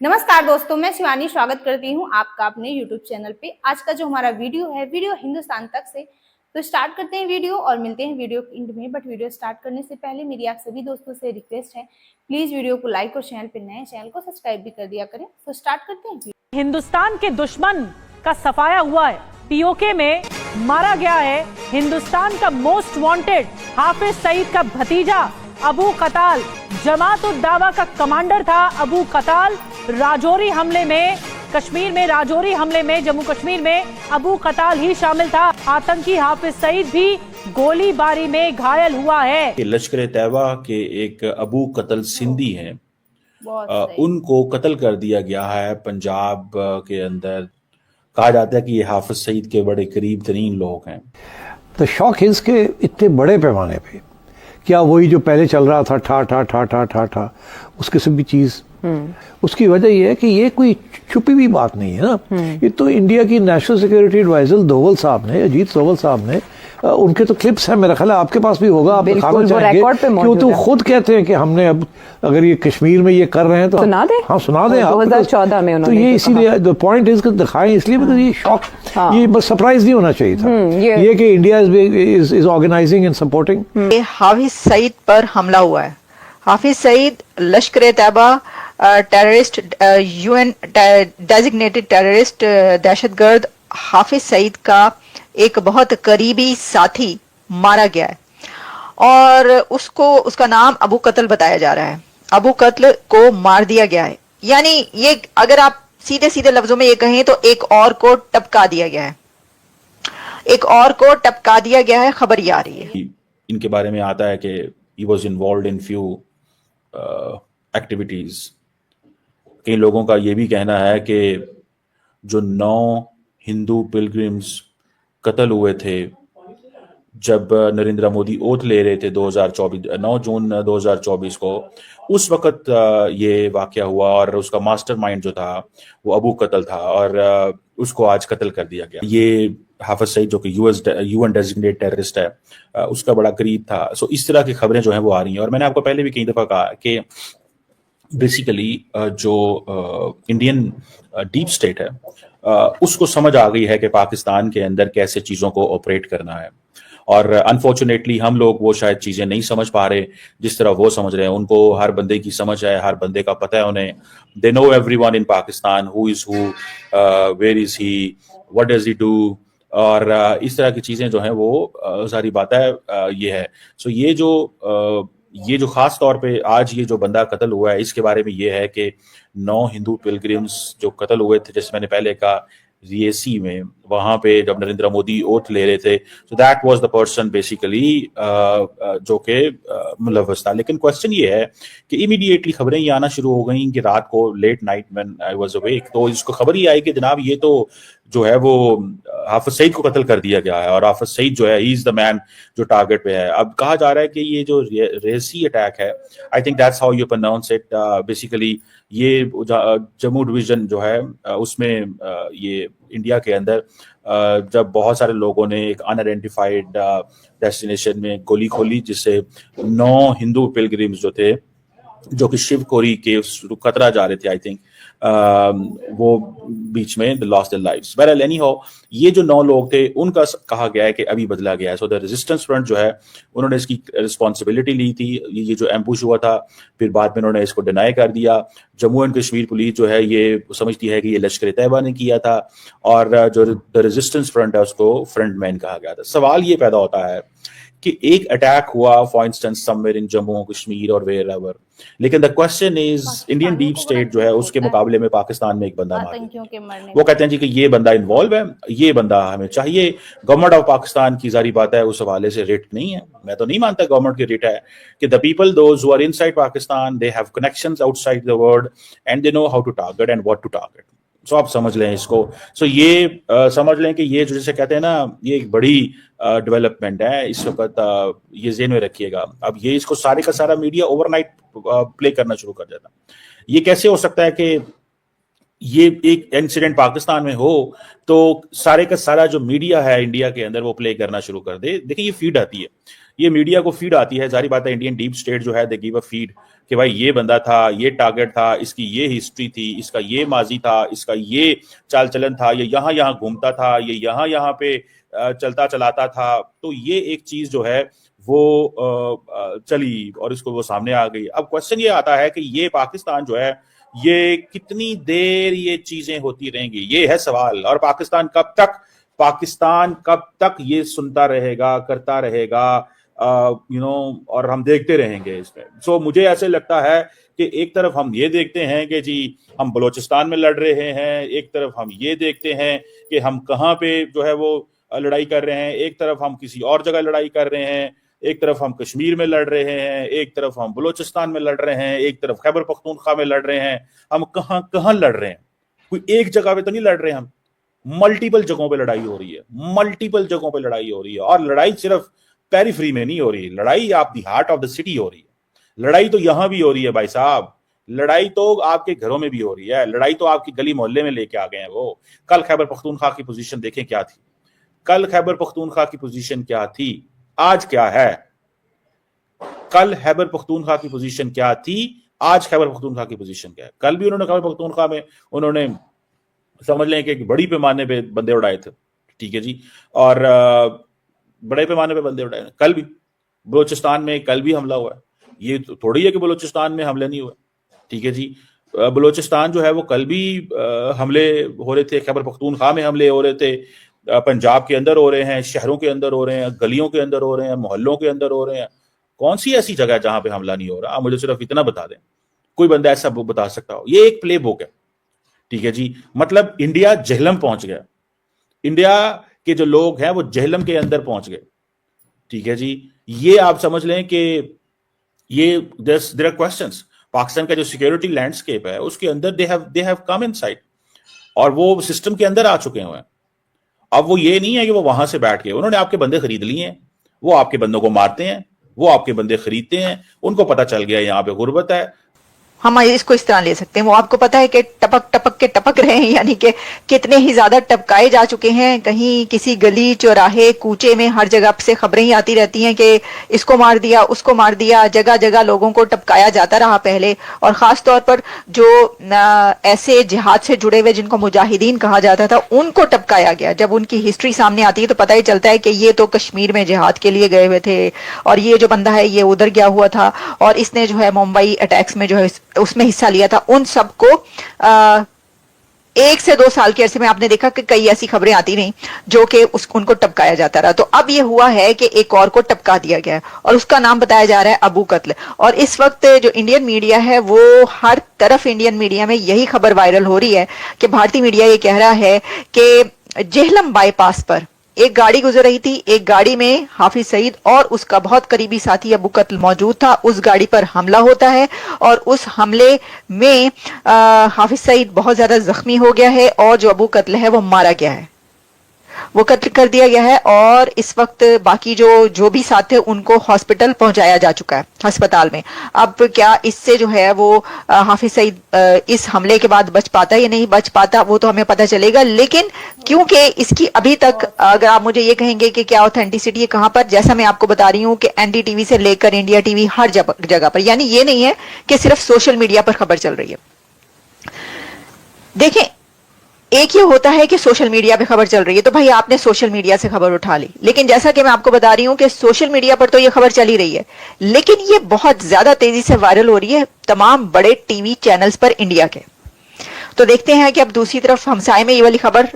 नमस्कार दोस्तों, मैं शिवानी स्वागत करती हूँ आपका अपने YouTube चैनल पे। आज का जो हमारा वीडियो है, वीडियो हिंदुस्तान तक से। तो स्टार्ट करते हैं वीडियो और मिलते हैं वीडियो के एंड में। बट वीडियो स्टार्ट करने से पहले मेरी आप सभी दोस्तों से रिक्वेस्ट है, प्लीज वीडियो को लाइक और चैनल पे नए चैनल को सब्सक्राइब भी कर दिया करें। तो स्टार्ट करते हैं। हिंदुस्तान के दुश्मन का सफाया हुआ है। पीओके में मारा गया है हिंदुस्तान का मोस्ट वांटेड हाफिज सईद का भतीजा अबू कताल। जमात उद दावा का कमांडर था अबू कताल। राजौरी हमले में, कश्मीर में राजौरी हमले में, जम्मू कश्मीर में अबू कताल ही शामिल था। आतंकी हाफिज सईद भी गोलीबारी में घायल हुआ है। लश्कर तैयबा के एक अबू कतल सिंधी हैं, उनको कत्ल कर दिया गया है पंजाब के अंदर। कहा जाता है कि ये हाफिज सईद के बड़े करीब तरीन लोग हैं। तो शौक है इसके इतने बड़े पैमाने पे, क्या वही जो पहले चल रहा था ठा ठा ठा ठा ठा ठा उस किस्म की चीज। उसकी वजह यह है कि ये कोई छुपी हुई बात नहीं है ना। ये तो इंडिया की नेशनल सिक्योरिटी एडवाइजर दोवल साहब ने, अजीत दोवल साहब ने, उनके तो क्लिप्स हैं, मेरा ख्याल है आपके पास भी होगा, आप दिखाना चाहेंगे क्यों? तो खुद कहते हैं कि हमने अब अगर ये कश्मीर में ये कर रहे हैं तो सुना दें। हाँ सुना दें। 2014 में उन्होंने तो ये इसीलिए द पॉइंट इज दिखाएं, इसलिए मतलब ये शॉक, ये बस सरप्राइज नहीं होना चाहिए था ये कि India is organising and supporting. Hafiz Saeed पर हमला हुआ है। Hafiz Saeed Lashkar Taiba terrorist, UN designated terrorist, दहशतगर्द हाफिज सईद का एक बहुत करीबी साथी मारा गया है और उसका नाम अबू कत्ल बताया जा रहा है। अबू कत्ल को मार दिया गया है, यानी ये अगर आप सीधे सीधे लफ्जों में ये कहें तो एक और को टपका दिया गया है, एक और को टपका दिया गया है। खबर ये आ रही है, इनके बारे में आता है कि he was involved in few activities. कई लोगों का ये भी कहना है कि जो 9 हिंदू पिलग्रिम्स कत्ल हुए थे जब नरेंद्र मोदी ओथ ले रहे थे 9 जून 2024 को, उस वक्त ये वाकया हुआ और उसका मास्टरमाइंड जो था वो अबू कत्ल था और उसको आज कत्ल कर दिया गया। ये हाफिज सईद जो कि यूएन डेजिग्नेटेड टेररिस्ट है, उसका बड़ा करीब था। सो इस तरह की खबरें जो हैं वो आ रही हैं और मैंने आपको पहले भी कई दफा कहा कि बेसिकली जो इंडियन डीप स्टेट है, उसको समझ आ गई है कि पाकिस्तान के अंदर कैसे चीज़ों को ऑपरेट करना है और अनफॉर्चुनेटली हम लोग वो शायद चीज़ें नहीं समझ पा रहे जिस तरह वो समझ रहे हैं। उनको हर बंदे की समझ है, हर बंदे का पता है उन्हें। They know everyone in Pakistan, who is who, where is he, what does he do, और इस तरह की चीज़ें जो हैं वो सारी बात है ये है। सो ये जो खास तौर पे आज ये जो बंदा कत्ल हुआ है, इसके बारे में ये है कि 9 हिंदू पिलग्रिम्स जो कत्ल हुए थे, जैसे मैंने पहले कहा रिएसी में, वहां पे जब नरेंद्र मोदी ओथ ले रहे थे, so that was the person basically जो के मुलव्वस था। लेकिन क्वेश्चन ये है कि इमीडिएटली खबरें ये आना शुरू हो गई कि रात को late night when I was awake, तो इसको खबर ही आई कि जनाब ये तो जो है वो हाफिज सईद को कत्ल कर दिया गया है और हाफिज सईद जो है ही इज द मैन जो टारगेट पे है। अब कहा जा रहा है कि ये जो रेसी अटैक है, I think that's how you pronounce it, basically ये जम्मू डिवीजन जो है उसमें ये इंडिया के अंदर जब बहुत सारे लोगों ने एक अनआइडेंटिफाइड डेस्टिनेशन में गोली खोली, जिससे 9 हिंदू पिलग्रिम्स जो थे, जो कि शिव कोरी के कतरा जा रहे थे, आई थिंक वो बीच में लॉस्ट देयर लाइव्स। बहरहाल एनीहाउ ये जो 9 लोग थे उनका कहा गया है कि अभी बदला गया है। सो द रेजिस्टेंस फ्रंट जो है उन्होंने इसकी रिस्पॉन्सिबिलिटी ली थी। ये जो एम्बुश हुआ था, फिर बाद में उन्होंने इसको डिनाई कर दिया। जम्मू एंड कश्मीर पुलिस जो है ये समझती है कि ये लश्कर तैयबा ने किया था और जो द रेजिस्टेंस फ्रंट है उसको फ्रंटमैन कहा गया था। सवाल ये पैदा होता है कि एक अटैक हुआ for instance somewhere in Jammu Kashmir और वेयर एवर, लेकिन the question is Indian deep state जो है उसके मुकाबले में पाकिस्तान में एक बंदा मार दिया। वो कहते हैं जी कि ये बंदा इन्वॉल्व है, ये बंदा हमें चाहिए। गवर्नमेंट ऑफ पाकिस्तान की जारी बात है उस हवाले से रिट नहीं है, मैं तो नहीं मानता गवर्नमेंट की रिट है कि the people those who are inside Pakistan they have connections outside the world and they know how to target and what to target. So आप समझ लें इसको। सो ये समझ लें कि ये जो जैसे कहते हैं ना, ये एक बड़ी डेवलपमेंट है इस वक्त, ये ज़हन में रखिएगा। अब ये इसको सारे का सारा मीडिया ओवरनाइट प्ले करना शुरू कर देता। ये कैसे हो सकता है कि ये एक इंसिडेंट पाकिस्तान में हो तो सारे का सारा जो मीडिया है इंडिया के अंदर वो प्ले करना शुरू कर दे? देखिए ये फीड आती है, ये मीडिया को फीड आती है, जारी बात है इंडियन डीप स्टेट जो है दे गिव अ फीड कि भाई ये बंदा था, ये टारगेट था, इसकी ये हिस्ट्री थी, इसका ये माजी था, इसका ये चाल चलन था, ये यहाँ यहाँ घूमता था, ये यहाँ यहाँ पे चलता चलाता था। तो ये एक चीज जो है वो चली और इसको वो सामने आ गई। अब क्वेश्चन ये आता है कि ये पाकिस्तान जो है ये कितनी देर ये चीजें होती रहेंगी, ये है सवाल। और पाकिस्तान कब तक ये सुनता रहेगा, करता रहेगा, और हम देखते रहेंगे इसमें। सो मुझे ऐसे लगता है कि एक तरफ हम ये देखते हैं कि जी हम बलूचिस्तान में लड़ रहे हैं, एक तरफ हम ये देखते हैं कि हम कहाँ पे जो है वो लड़ाई कर रहे हैं, एक तरफ हम किसी और जगह लड़ाई कर रहे हैं, एक तरफ हम कश्मीर में लड़ रहे हैं, एक तरफ हम बलूचिस्तान में लड़ रहे हैं, एक तरफ खैबर पख्तूनख्वा में लड़ रहे हैं। हम कहाँ कहाँ लड़ रहे हैं, कोई एक जगह पे तो नहीं लड़ रहे, हम मल्टीपल जगहों पे लड़ाई हो रही है, मल्टीपल जगहों पे लड़ाई हो रही है। और लड़ाई सिर्फ पेरिफेरी में नहीं हो रही, लड़ाई आप the heart of the city हो रही है। लड़ाई तो यहां भी हो रही है भाई साहब, लड़ाई तो आपके घरों में भी हो रही है, लड़ाई तो आपकी गली मोहल्ले में लेके आ गए हैं वो। कल खैबर पख्तूनख्वा की पोजीशन देखें क्या थी, कल खैबर पख्तूनख्वा की पोजीशन क्या थी, आज क्या है। कल खैबर पख्तूनख्वा की पोजीशन क्या थी, आज खैबर पख्तूनख्वा की पोजीशन क्या है। कल भी उन्होंने खैबर पख्तूनख्वा में उन्होंने समझ लें कि एक बड़ी पैमाने पे बंदे उड़ाए थे, ठीक है जी, और बड़े पैमाने पे बंदे उड़ाए। कल भी बलूचिस्तान में कल भी हमला हुआ है, ये तो थोड़ी है कि बलूचिस्तान में हमले नहीं हुए, ठीक है जी। बलूचिस्तान जो है वो कल भी हमले हो रहे थे, खैबर पख्तूनख्वा में हमले हो रहे थे, पंजाब के अंदर हो रहे हैं, शहरों के अंदर हो रहे हैं, गलियों के अंदर हो रहे हैं, मोहल्लों के अंदर हो रहे हैं। कौन सी ऐसी जगह है जहां पे हमला नहीं हो रहा? आप मुझे सिर्फ इतना बता दें, कोई बंदा ऐसा बता सकता हो? ये एक प्ले बुक है, ठीक है जी। मतलब इंडिया जहलम पहुंच गया, इंडिया के जो लोग हैं वो जहलम के अंदर पहुंच गए, ठीक है जी। ये आप समझ लें कि ये देयर आर क्वेश्चंस। पाकिस्तान का जो सिक्योरिटी लैंडस्केप है उसके अंदर दे हैव कम इनसाइड, और वो सिस्टम के अंदर आ चुके हैं। अब वो ये नहीं है कि वो वहां से बैठ के उन्होंने आपके बंदे खरीद लिए हैं, वो आपके बंदों को मारते हैं, वो आपके बंदे खरीदते हैं, उनको पता चल गया यहाँ पे गुर्बत है। हम इसको इस तरह ले सकते हैं, वो आपको पता है कि टपक टपक के टपक रहे हैं, यानी कि कितने ही ज्यादा टपकाए जा चुके हैं। कहीं किसी गली चौराहे कूचे में हर जगह से खबरें ही आती रहती हैं कि इसको मार दिया, उसको मार दिया, जगह जगह लोगों को टपकाया जाता रहा पहले। और खास तौर पर जो ऐसे जिहाद से जुड़े हुए जिनको मुजाहिदीन कहा जाता था उनको टपकाया गया। जब उनकी हिस्ट्री सामने आती है तो पता ही चलता है कि ये तो कश्मीर में जिहाद के लिए गए हुए थे, और ये जो बंदा है ये उधर गया हुआ था, और इसने जो है मुंबई अटैक्स में जो है उसमें हिस्सा लिया था। उन सबको 1 से 2 साल के अरसे में आपने देखा कि कई ऐसी खबरें आती रहीं जो कि उनको टपकाया जाता रहा। तो अब ये हुआ है कि एक और को टपका दिया गया है और उसका नाम बताया जा रहा है अबू कत्ल। और इस वक्त जो इंडियन मीडिया है वो हर तरफ इंडियन मीडिया में यही खबर वायरल हो रही है कि भारतीय मीडिया ये कह रहा है कि जेहलम बाईपास पर एक गाड़ी गुजर रही थी, एक गाड़ी में हाफिज सईद और उसका बहुत करीबी साथी अबू कत्ल मौजूद था। उस गाड़ी पर हमला होता है और उस हमले में हाफिज सईद बहुत ज्यादा जख्मी हो गया है और जो अबू कत्ल है वो मारा गया है, वो कत्ल कर दिया गया है। और इस वक्त बाकी जो भी साथ थे उनको हॉस्पिटल पहुंचाया जा चुका है, अस्पताल में। अब क्या इससे जो है वो हाफिज सईद इस हमले के बाद बच पाता या नहीं बच पाता वो तो हमें पता चलेगा। लेकिन क्योंकि इसकी अभी तक, अगर आप मुझे ये कहेंगे कि क्या ऑथेंटिसिटी है कहां पर, जैसा मैं आपको बता रही हूं कि एनडीटीवी से लेकर इंडिया टीवी हर जगह पर, यानी ये नहीं है कि सिर्फ सोशल मीडिया पर खबर चल रही है। देखें, एक ये होता है कि सोशल मीडिया पे खबर चल रही है तो भाई आपने सोशल मीडिया से खबर उठा ली, लेकिन जैसा कि मैं आपको बता रही हूं कि सोशल मीडिया पर तो ये खबर चली रही है, लेकिन ये बहुत ज्यादा तेजी से वायरल हो रही है तमाम बड़े टीवी चैनल्स पर इंडिया के। तो देखते हैं कि अब दूसरी तरफ हमसाए में ये वाली खबर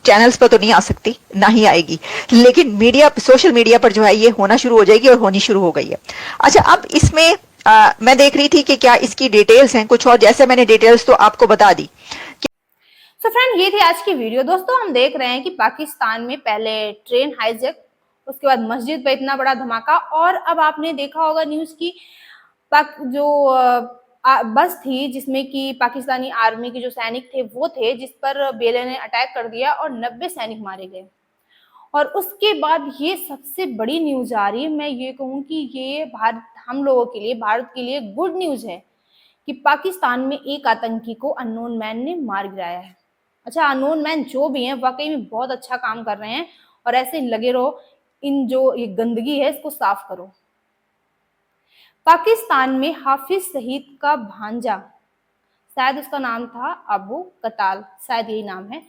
चैनल्स पर तो नहीं आ सकती, ना ही आएगी, लेकिन मीडिया, सोशल मीडिया पर जो है ये होना शुरू हो जाएगी और होनी शुरू हो गई है। अच्छा, अब इसमें मैं देख रही थी कि क्या इसकी डिटेल्स हैं कुछ, और जैसे मैंने डिटेल्स तो आपको बता दी। तो फ्रेंड, ये थी आज की वीडियो। दोस्तों, हम देख रहे हैं कि पाकिस्तान में पहले ट्रेन हाईजैक, उसके बाद मस्जिद पर इतना बड़ा धमाका, और अब आपने देखा होगा न्यूज की जो बस थी जिसमें कि पाकिस्तानी आर्मी के जो सैनिक थे वो थे, जिस पर बेले ने अटैक कर दिया और 90 सैनिक मारे गए। और उसके बाद ये सबसे बड़ी न्यूज आ रही है, मैं ये कहूँ कि ये हम लोगों के लिए, भारत के लिए गुड न्यूज है कि पाकिस्तान में एक आतंकी को अननोन मैन ने मार गिराया है। अच्छा, अननोन मैन जो भी हैं वाकई में बहुत अच्छा काम कर रहे हैं और ऐसे लगे रहो। इन जो ये गंदगी है इसको साफ करो। पाकिस्तान में हाफिज सईद का भांजा, शायद उसका नाम था अबू कताल, शायद यही नाम है,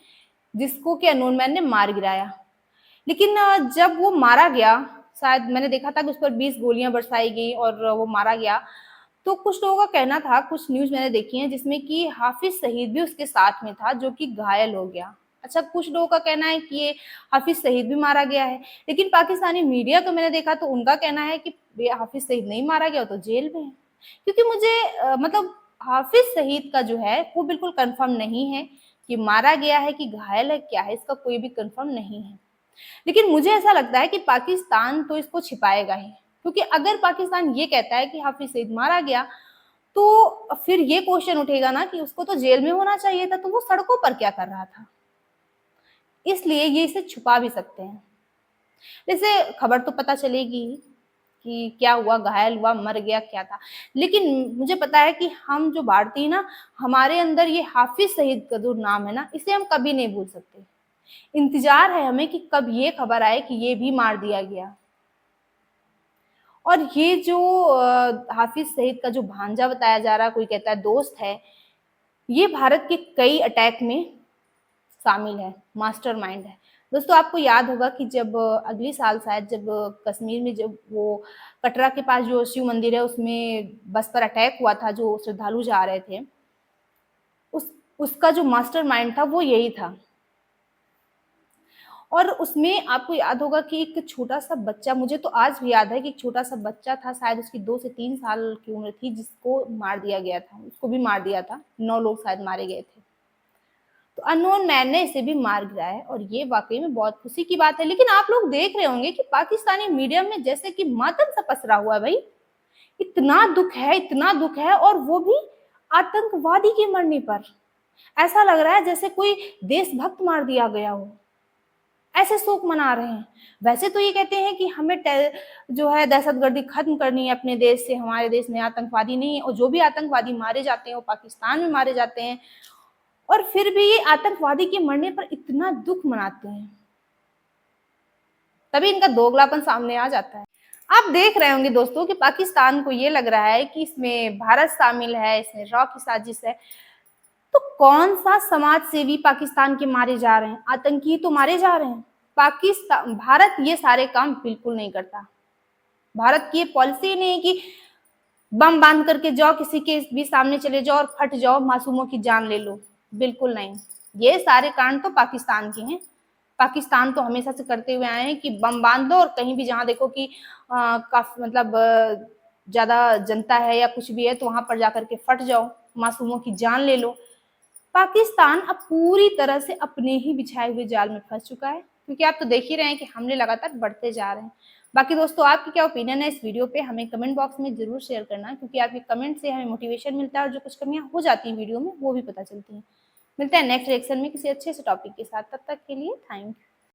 जिसको कि अननोन मैन ने मार गिराया। लेकिन जब वो मारा गया, शायद मैंने देखा था कि उस पर 20 गोलियां बरसाई गई और वो मारा गया, तो कुछ लोगों का कहना था, कुछ न्यूज मैंने देखी है जिसमें कि हाफिज सईद भी उसके साथ में था जो कि घायल हो गया। अच्छा, कुछ लोगों का कहना है कि ये हाफिज सईद भी मारा गया है, लेकिन पाकिस्तानी मीडिया तो मैंने देखा तो उनका कहना है कि ये हाफिज सईद नहीं मारा गया, तो जेल में है। क्योंकि मुझे मतलब हाफिज सईद का जो है वो बिल्कुल कंफर्म नहीं है कि मारा गया है कि घायल है, क्या है, इसका कोई भी कंफर्म नहीं है। लेकिन मुझे ऐसा लगता है कि पाकिस्तान तो इसको छिपाएगा ही, क्योंकि अगर पाकिस्तान ये कहता है कि हाफिज सईद मारा गया, तो फिर ये क्वेश्चन उठेगा ना कि उसको तो जेल में होना चाहिए था, तो वो सड़कों पर क्या कर रहा था। इसलिए ये इसे छुपा भी सकते हैं। जैसे खबर तो पता चलेगी कि क्या हुआ, घायल हुआ, मर गया, क्या था, लेकिन मुझे पता है कि हम जो भारतीय ना, हमारे अंदर ये हाफिज सईद का जो नाम है ना, इसे हम कभी नहीं भूल सकते। इंतजार है हमें कि कब ये खबर आए कि ये भी मार दिया गया। और ये जो हाफिज सईद का जो भांजा बताया जा रहा है, कोई कहता है दोस्त है, ये भारत के कई अटैक में शामिल है, मास्टरमाइंड है। दोस्तों, आपको याद होगा कि जब अगली साल शायद जब कश्मीर में जब वो कटरा के पास जो शिव मंदिर है उसमें बस पर अटैक हुआ था, जो श्रद्धालु जा रहे थे, उसका जो मास्टरमाइंड था वो यही था। और उसमें आपको याद होगा कि एक छोटा सा बच्चा, मुझे तो आज भी याद है कि एक छोटा सा बच्चा था, शायद उसकी 2 से 3 साल की उम्र थी, जिसको मार दिया गया था, उसको भी मार दिया था, 9 लोग शायद मारे गए थे। तो अननोन मैन ने इसे भी मार गिराया है और ये वाकई में बहुत खुशी की बात है। लेकिन आप लोग देख रहे होंगे कि पाकिस्तानी मीडिया में जैसे कि मातम सा पसरा हुआ है। भाई, इतना दुख है, इतना दुख है, और वो भी आतंकवादी के मरने पर। ऐसा लग रहा है जैसे कोई देशभक्त मार दिया गया हो, ऐसे शोक मना रहे हैं। वैसे तो ये कहते हैं कि हमें जो है दहशतगर्दी खत्म करनी है अपने देश से, हमारे देश में आतंकवादी नहीं है, और जो भी आतंकवादी मारे जाते हैं वो पाकिस्तान में मारे जाते हैं, और फिर भी ये आतंकवादी के मरने पर इतना दुख मनाते हैं। तभी इनका दोगलापन सामने आ जाता है। आप देख रहे होंगे दोस्तों कि पाकिस्तान को ये लग रहा है कि इसमें भारत शामिल है, इसमें रॉ की साजिश है। तो कौन सा समाज सेवी पाकिस्तान के मारे जा रहे हैं? आतंकी तो मारे जा रहे हैं। पाकिस्तान, भारत ये सारे काम बिल्कुल नहीं करता। भारत की ये पॉलिसी नहीं है कि बम बांध करके जाओ, किसी के भी सामने चले जाओ और फट जाओ, मासूमों की जान ले लो, बिल्कुल नहीं। ये सारे कांड तो पाकिस्तान के हैं। पाकिस्तान तो हमेशा से करते हुए आए हैं कि बम बांध दो और कहीं भी जहां देखो कि काफी मतलब ज्यादा जनता है या कुछ भी है, तो वहां पर जाकर के फट जाओ, मासूमों की जान ले लो। पाकिस्तान अब पूरी तरह से अपने ही बिछाए हुए जाल में फंस चुका है, क्योंकि आप तो देख ही रहे हैं कि हमले लगातार बढ़ते जा रहे हैं। बाकी दोस्तों, आपकी क्या ओपिनियन है इस वीडियो पे, हमें कमेंट बॉक्स में जरूर शेयर करना, क्योंकि आपके कमेंट से हमें मोटिवेशन मिलता है और जो कुछ कमियां हो जाती हैं वीडियो में वो भी पता चलती हैं। मिलते हैं नेक्स्ट रिएक्शन में किसी अच्छे से टॉपिक के साथ, तब तक के लिए थैंक यू।